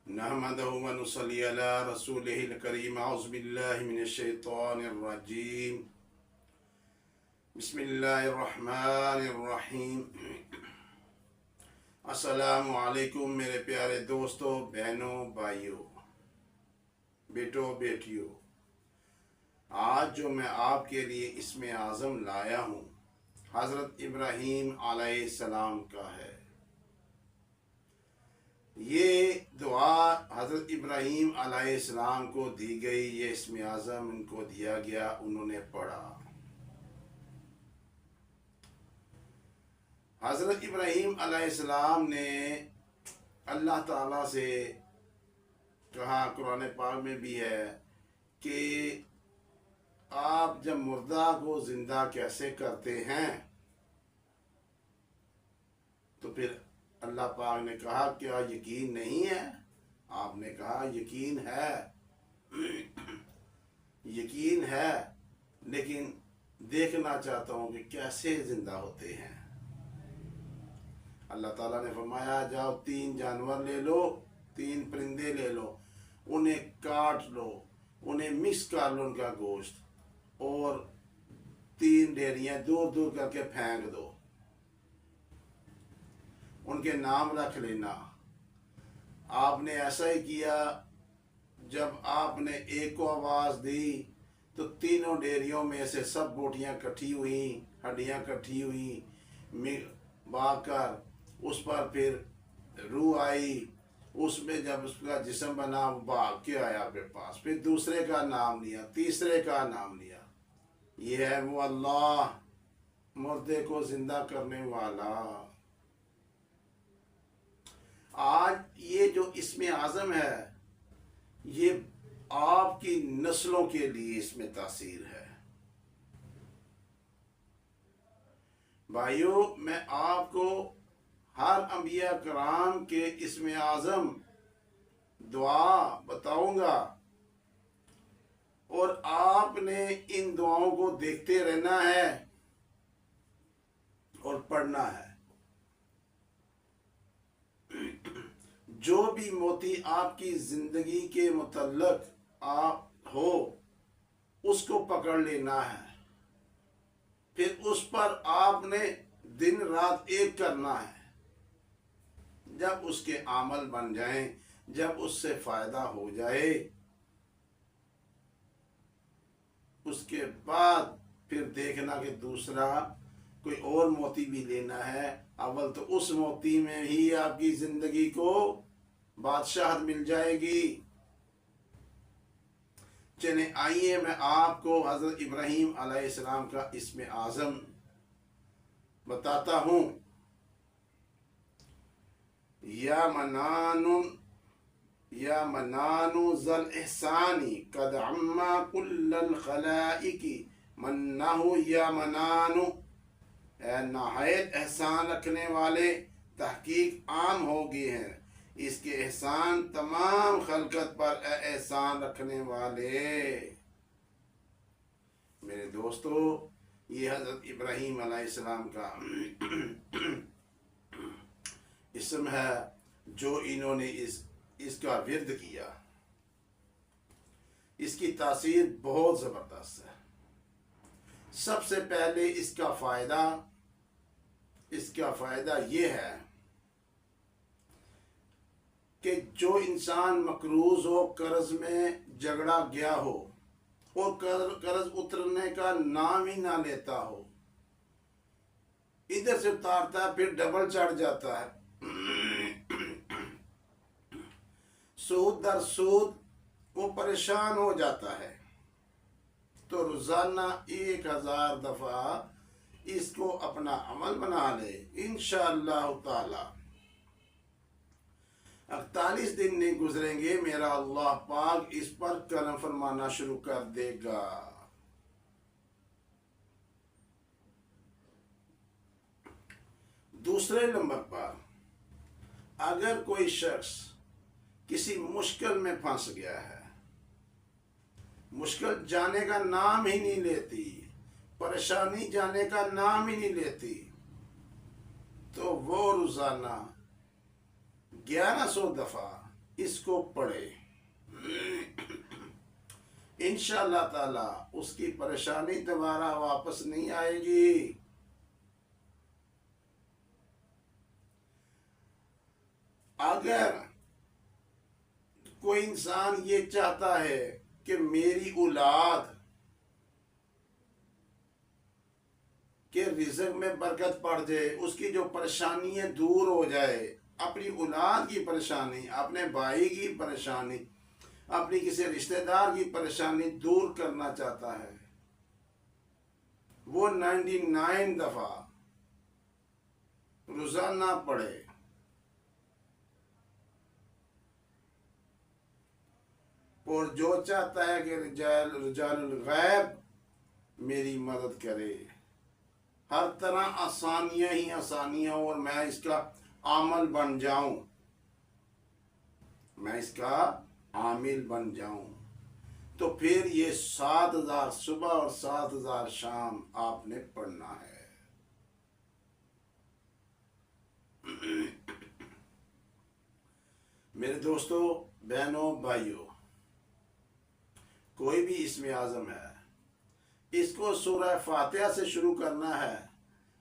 नहमदहु व नुसल्ली अला रसूलिहिल करीम। औज़ु बिल्लाहि मिनश शैतानिर रजीम। बिस्मिल्लाहिर रहमानिर रहीम। अस्सलामु अलैकुम मेरे प्यारे दोस्तों, बहनों, भाइयों, बेटों, बेटियों। आज जो मैं आपके लिए इसमें आज़म लाया हूँ हज़रत इब्राहीम अलैहिस्सलाम का है। ये दुआ हज़रत इब्राहीम अलैहिस्सलाम को दी गई, ये इसमें आज़म इनको दिया गया, उन्होंने पढ़ा। हज़रत इब्राहीम अलैहिस्सलाम ने अल्लाह ताला से कहा, कुरान पाक में भी है कि आप जब मुर्दा को जिंदा कैसे करते हैं, तो फिर अल्लाह पाक ने कहा क्या यकीन नहीं है? आपने कहा यकीन है, यकीन है, लेकिन देखना चाहता हूँ कि कैसे जिंदा होते हैं। अल्लाह ताला ने फरमाया जाओ 3 जानवर ले लो, 3 परिंदे ले लो, उन्हें काट लो, उन्हें मिक्स कर लो उनका गोश्त, और 3 डेरियां दूर दूर करके फेंक दो, उनके नाम रख लेना। आपने ऐसा ही किया। जब आपने एक को आवाज़ दी तो तीनों डेरियों में से सब बोटियां इकट्ठी हुई, हड्डियां इकट्ठी हुई, भाग कर उस पर फिर रूह आई, उसमें जब उसका जिस्म बना वो भाग के आया आपके पास, फिर दूसरे का नाम लिया, तीसरे का नाम लिया। ये है वो अल्लाह, मुर्दे को जिंदा करने वाला। आज ये जो इसमें आज़म है, ये आपकी नस्लों के लिए इसमें तासीर है। भाइयों, मैं आपको हर अंबिया कराम के इसमें आज़म दुआ बताऊंगा, और आपने इन दुआओं को देखते रहना है और पढ़ना है। जो भी मोती आपकी जिंदगी के मुतल्लक आप हो, उसको पकड़ लेना है, फिर उस पर आपने दिन रात एक करना है। जब उसके अमल बन जाएं, जब उससे फायदा हो जाए, उसके बाद फिर देखना कि दूसरा कोई और मोती भी लेना है। अव्वल तो उस मोती में ही आपकी जिंदगी को बादशाहत मिल जाएगी। चले आइए मैं आपको हज़रत इब्राहीम अलैहिस्सलाम का इसमें आज़म बताता हूँ। या मनानु ज़ल एहसानी कद अम्मा कुल्लल खलाइकी मन्नहु या मनानु, नहायत एहसान रखने वाले, तहकीक आम हो गए हैं इसके एहसान तमाम खलकत पर एहसान रखने वाले। मेरे दोस्तों, ये हज़रत इब्राहीम अलैहिस्सलाम का इसम है जो इन्होंने इसका विर्द किया। इसकी तासीर बहुत ज़बरदस्त है। सबसे पहले इसका फ़ायदा ये है कि जो इंसान मकरूज हो, कर्ज में झगड़ा गया हो और कर्ज उतरने का नाम ही ना लेता हो, इधर से उतारता है फिर डबल चढ़ जाता है, सूद दर सूद वो परेशान हो जाता है, तो रोजाना 1000 दफा इसको अपना अमल बना ले, इंशाअल्लाह ताला 48 दिन नहीं गुजरेंगे, मेरा अल्लाह पाक इस पर करम फरमाना शुरू कर देगा। दूसरे नंबर पर, अगर कोई शख्स किसी मुश्किल में फंस गया है, मुश्किल जाने का नाम ही नहीं लेती, परेशानी जाने का नाम ही नहीं लेती, तो वो रोजाना 1100 दफा इसको पढ़े, इंशाअल्लाह ताला उसकी परेशानी दोबारा वापस नहीं आएगी। अगर कोई इंसान ये चाहता है कि मेरी औलाद के रिज़्क में बरकत पड़ जाए, उसकी जो परेशानियां दूर हो जाए, अपनी औलाद की परेशानी, अपने भाई की परेशानी, अपनी किसी रिश्तेदार की परेशानी दूर करना चाहता है, वो 99 दफा रोजाना पढ़े। और जो चाहता है कि रिजालुल गैब मेरी मदद करे, हर तरह आसानियां ही आसानियां, और मैं इसका आमिल बन जाऊं, मैं इसका आमिल बन जाऊं, तो फिर ये 7000 सुबह और 7000 शाम आपने पढ़ना है। मेरे दोस्तों, बहनों, भाइयों, कोई भी इसमें आज़म है, इसको सूरह फातिहा से शुरू करना है,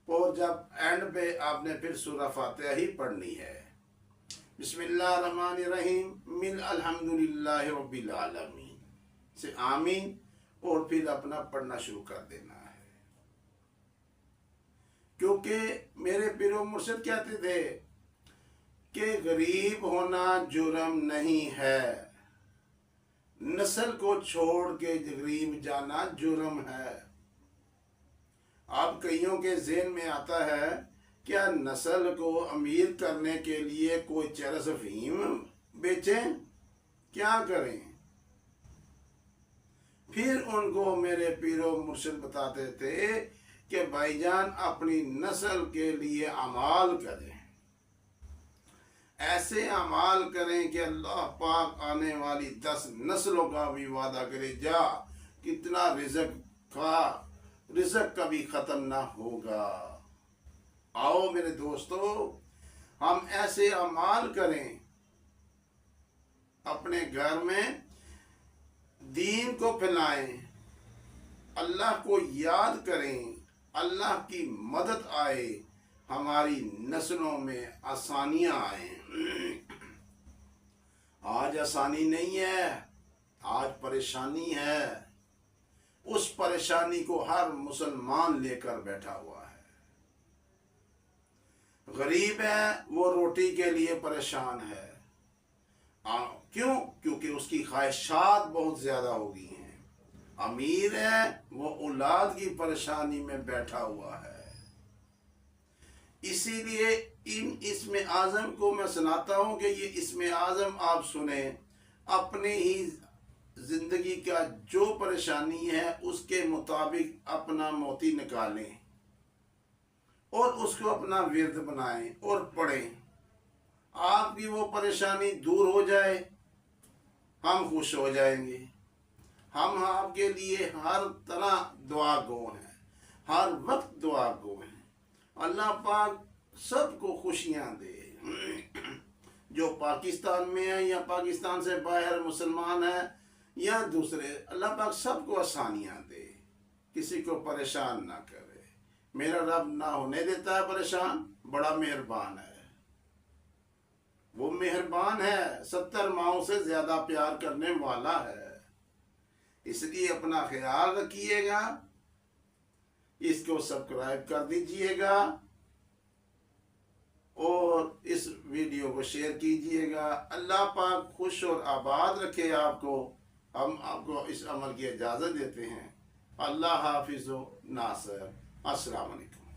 और जब एंड पे आपने फिर सूरह फातिहा ही पढ़नी है। बिस्मिल्लाहिर्रहमानिर्रहीम, मिन अल्हम्दुलिल्लाहि रब्बिल आलमीन से आमीन, और फिर अपना पढ़ना शुरू कर देना है। क्योंकि मेरे पीरो मुर्शिद कहते थे कि गरीब होना जुर्म नहीं है, नस्ल को छोड़ के गरीब जाना जुर्म है। अब कईयों के ज़हन में आता है, क्या नस्ल को अमीर करने के लिए कोई चरस अफीम बेचें, क्या करें? फिर उनको मेरे पीरो मुर्शिद बताते थे कि भाईजान अपनी नस्ल के लिए अमाल करें, ऐसे अमाल करें कि अल्लाह पाक आने वाली 10 नस्लों का भी वादा करे, जा कितना रिज़्क खा, रिज़्क कभी ख़त्म ना होगा। आओ मेरे दोस्तों, हम ऐसे अमाल करें, अपने घर में दीन को फैलाएं, अल्लाह को याद करें, अल्लाह की मदद आए, हमारी नस्लों में आसानियां आए। आज आसानी नहीं है, आज परेशानी है। उस परेशानी को हर मुसलमान लेकर बैठा हुआ है। गरीब है, वो रोटी के लिए परेशान है। क्यों? क्योंकि उसकी ख्वाहिशात बहुत ज्यादा हो गई हैं। अमीर है, वो औलाद की परेशानी में बैठा हुआ है। इसीलिए इसमें आज़म को मैं सुनाता हूँ कि ये इसमें आज़म आप सुने, अपने ही जिंदगी का जो परेशानी है उसके मुताबिक अपना मोती निकालें और उसको अपना विर्द बनाएं और पढ़ें। आपकी वो परेशानी दूर हो जाए, हम खुश हो जाएंगे। हम आपके लिए हर तरह दुआ गो हैं, हर वक्त दुआ गो हैं। अल्लाह पाक सबको खुशियां दे। जो पाकिस्तान में है या पाकिस्तान से बाहर मुसलमान है या दूसरे, अल्लाह पाक सबको आसानियां दे, किसी को परेशान ना करे। मेरा रब ना होने देता है परेशान, बड़ा मेहरबान है। वो मेहरबान है, 70 माओं से ज्यादा प्यार करने वाला है। इसलिए अपना ख्याल रखिएगा, इसको सब्सक्राइब कर दीजिएगा और इस वीडियो को शेयर कीजिएगा। अल्लाह पाक खुश और आबाद रखे आपको। हम आपको इस अमल की इजाज़त देते हैं। अल्लाह हाफिज़ व नासर। अस्सलाम वालेकुम।